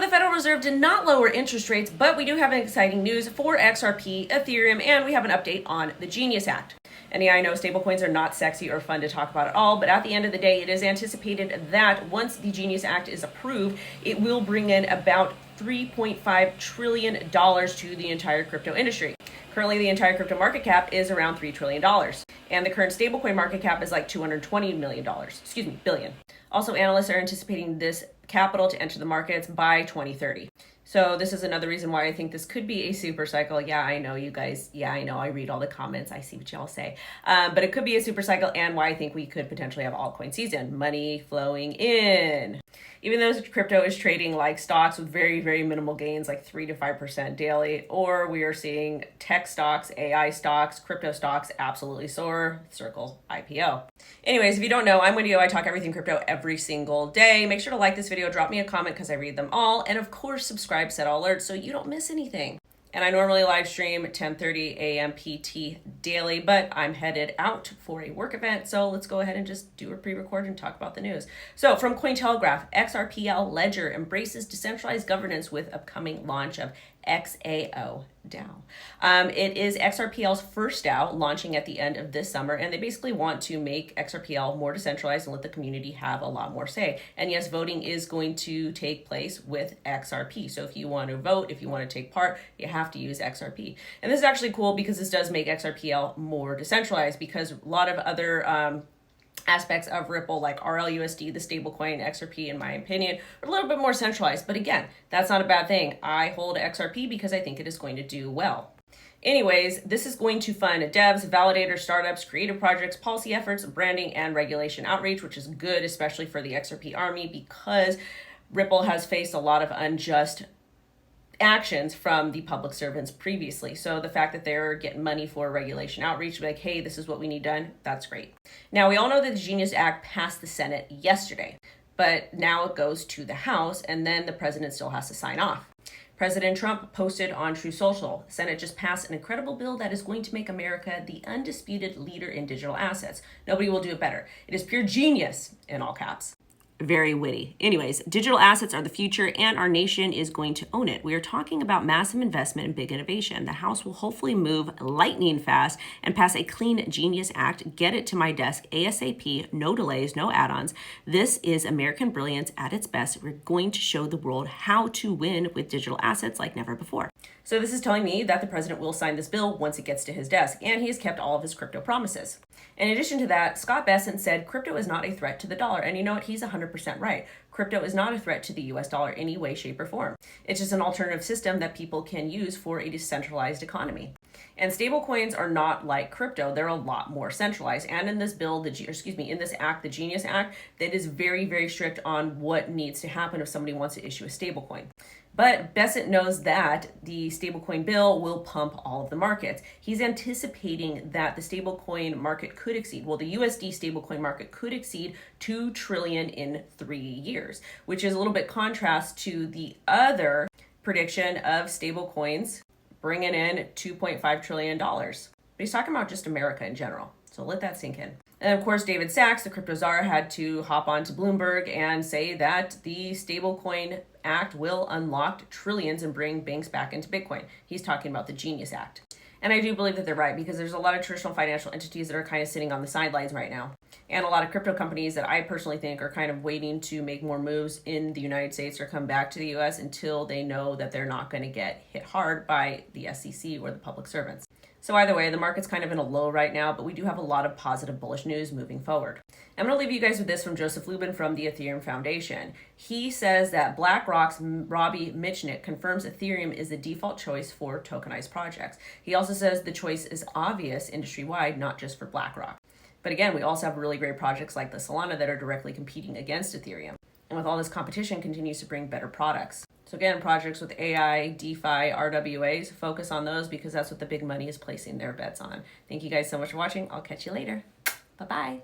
the Federal Reserve did not lower interest rates, but we do have an exciting news for XRP, Ethereum, and we have an update on the Genius Act. And yeah, I know stablecoins are not sexy or fun to talk about at all, but at the end of the day, it is anticipated that once the Genius Act is approved, it will bring in about $3.5 trillion to the entire crypto industry. Currently, the entire crypto market cap is around $3 trillion. And the current stablecoin market cap is like $220 billion. Also, analysts are anticipating this capital to enter the markets by 2030. So this is another reason why I think this could be a super cycle. Yeah, I know you guys. Yeah, I know. I read all the comments. I see what y'all say. But it could be a super cycle, and why I think we could potentially have altcoin season. Money flowing in. Even though crypto is trading like stocks with very, very minimal gains, like 3 to 5% daily, or we are seeing tech stocks, AI stocks, crypto stocks absolutely soar. Circle IPO. Anyways, if you don't know, I'm WendyO. I talk everything crypto every single day. Make sure to like this video, drop me a comment because I read them all, and of course, subscribe, set all alerts so you don't miss anything. And I normally live stream at 10:30 a.m. PT daily, but I'm headed out for a work event. So let's go ahead and just do a pre-record and talk about the news. So from Cointelegraph, XRPL Ledger embraces decentralized governance with upcoming launch of XAO DAO. It is XRPL's first DAO launching at the end of this summer, and they basically want to make XRPL more decentralized and let the community have a lot more say. And yes, voting is going to take place with XRP. So if you want to vote, if you want to take part, you have to use XRP. And this is actually cool because this does make XRPL more decentralized, because a lot of other aspects of Ripple, like RLUSD, the stablecoin, XRP, in my opinion, are a little bit more centralized. But again, that's not a bad thing. I hold XRP because I think it is going to do well. Anyways, this is going to fund devs, validators, startups, creative projects, policy efforts, branding, and regulation outreach, which is good, especially for the XRP army, because Ripple has faced a lot of unjust actions from the public servants previously. So the fact that they're getting money for regulation outreach, like, hey, this is what we need done, that's great. Now, we all know that the Genius Act passed the Senate yesterday, but now it goes to the House, and then the president still has to sign off. President Trump posted on Truth Social, the Senate just passed an incredible bill that is going to make America the undisputed leader in digital assets. Nobody will do it better. It is pure genius, in all caps. Very witty. Anyways, digital assets are the future, and our nation is going to own it. We are talking about massive investment and big innovation. The House will hopefully move lightning fast and pass a clean Genius Act. Get it to my desk ASAP. No delays, no add-ons. This is American brilliance at its best. We're going to show the world how to win with digital assets like never before. So this is telling me that the president will sign this bill once it gets to his desk, and he has kept all of his crypto promises. In addition to that, Scott Bessent said crypto is not a threat to the dollar, and you know what? He's 100% right. Crypto is not a threat to the US dollar in any way, shape, or form. It's just an alternative system that people can use for a decentralized economy. And stablecoins are not like crypto. They're a lot more centralized. And in this bill, in this act, the Genius Act, that is very, very strict on what needs to happen if somebody wants to issue a stablecoin. But Bessent knows that the stablecoin bill will pump all of the markets. He's anticipating that the stablecoin market could exceed, well, the USD stablecoin market could exceed $2 trillion in 3 years, which is a little bit contrast to the other prediction of stablecoins bringing in $2.5 trillion. But he's talking about just America in general. So let that sink in. And of course, David Sachs, the crypto czar, had to hop on to Bloomberg and say that the stablecoin act will unlock trillions and bring banks back into Bitcoin. He's talking about the Genius Act. And I do believe that they're right, because there's a lot of traditional financial entities that are kind of sitting on the sidelines right now. And a lot of crypto companies that I personally think are kind of waiting to make more moves in the United States or come back to the US until they know that they're not going to get hit hard by the SEC or the public servants. So either way, the market's kind of in a low right now, but we do have a lot of positive bullish news moving forward. I'm going to leave you guys with this from Joseph Lubin from the Ethereum Foundation. He says that BlackRock's Robbie Mitchell confirms Ethereum is the default choice for tokenized projects. He also says the choice is obvious industry-wide, not just for BlackRock. But again, we also have really great projects like the Solana that are directly competing against Ethereum. And with all this competition, continues to bring better products. So again, projects with AI, DeFi, RWAs, focus on those because that's what the big money is placing their bets on. Thank you guys so much for watching. I'll catch you later. Bye-bye.